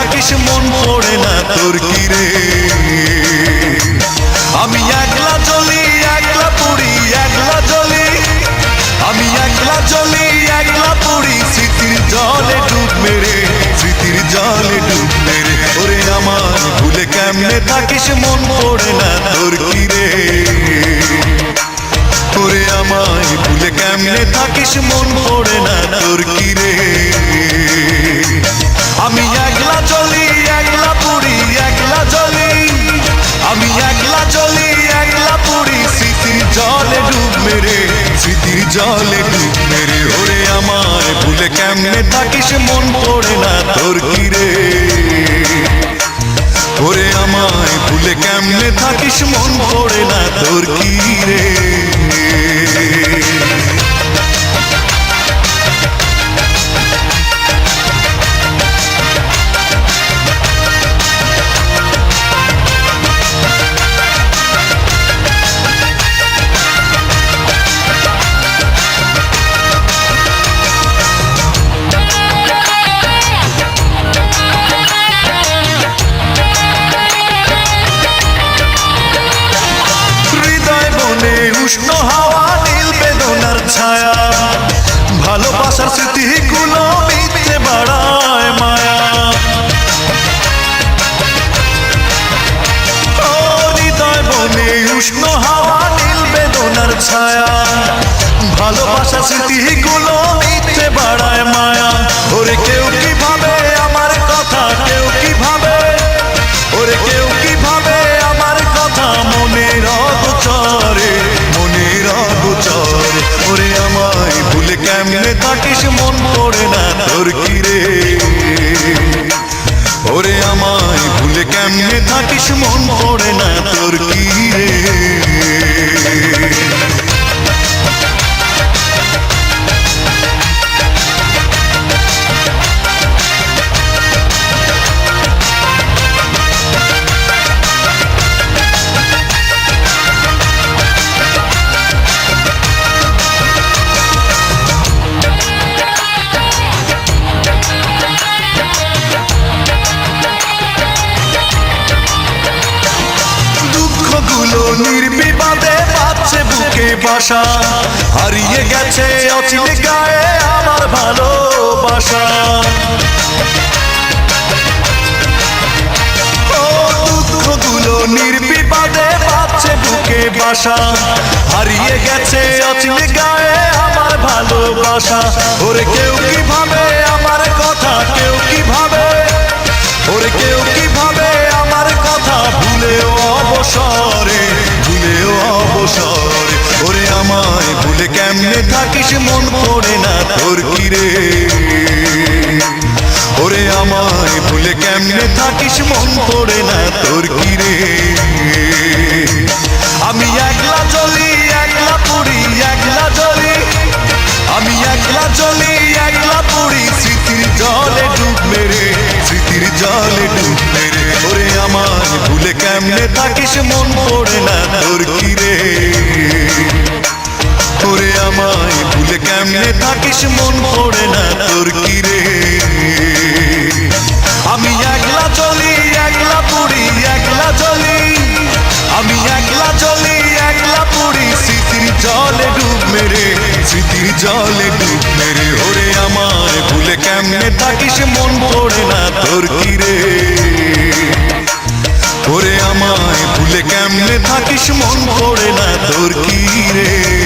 থাকিস মন পড়ে না তোর কি রে আমি একলা জ্বলি একলা পুড়ি একলা জ্বলি আমি একলা জ্বলি একলা পুড়ি স্মৃতির জলে ডুব মেরে স্মৃতির জলে ডুব মেরে ওরে আমার ভুলে কেমনে থাকিস মন পড়ে না তোর কি রে ওরে আমায় ভুলে কেমনে থাকিস মন পড়ে না তোর কি রে আমি একলা জ্বলি একলা পুড়ি একলা জ্বলি আমি একলা জ্বলি একলা পুড়ি স্মৃতির জলে ডুব মেরে স্মৃতির জলে ডুব মেরে ওরে আমায় ভুলে কেমনে থাকিস মন পড়ে না তোর কি রে ওরে আমায় ভুলে কেমনে থাকিস মন পড়ে না তোর কি রে উষ্ণ হাওয়া নীল বেদনার ছায়া ভালোবাসার স্মৃতিগুলো মিথ্যে বাড়ায় মায়া হৃদয় বনে উষ্ণ হাওয়া নীল বেদনার ছায়া ভালোবাসার স্মৃতিগুলো মিথ্যে বাড়ায় মায়া ওরে কেউ কি ভাবে আমার কথা কেউ কি ভাবে ওরে কেউ কি ভাবে আমার কথা মনের অগোচরে ওরে আমায় ভুলে কেমনে থাকিস মন পড়ে না তোর কি রে ওরে আমায় ভুলে কেমনে থাকিস মন পড়ে না তোর কি রে নির্বিবাদে বাজছে বুকে বাসা হারিয়ে গেছে অচিনে গায়ে আমার ভালোবাসা দুঃখগুলো নির্বিবাদে বাজছে বুকে বাসা হারিয়ে গেছে অচিনে গায়ে আমার ভালোবাসা ওরে কেউ কি ভাবে আমার কথা কেউ কি ভাবে ওরে কেউ কি ভাবে আমার কথা ভুলেও অবসরে ভুলেও অবসরে ওরে আমায় ভুলে কেমনে থাকিস মন পড়ে না তোর কি রে ওরে আমায় ভুলে কেমনে থাকিস মন পড়ে না তোর কি রে আমি একলা জ্বলি একলা পুড়ি একলা জ্বলি আমি একলা জ্বলি একলা পুড়ি স্মৃতির জলে ডুব মেরে স্মৃতির জলে ডুব মেরে ওরে আমায় ভুলে কেমনে থাকিস মন পড়ে না তোর কি রে ওরে আমায় ভুলে কেমনে থাকিস মন পড়ে না তোর কি রে আমি একলা জ্বলি একলা পুড়ি একলা জ্বলি আমি একলা জ্বলি একলা পুড়ি স্মৃতির জলে ডুব মেরে স্মৃতির জলে ডুব মেরে ওরে আমায় ভুলে কেমনে থাকিস মন পড়ে না তোর কি রে ওরে আমায় ভুলে কেমনে থাকিস মন পড়ে না তোর কি রে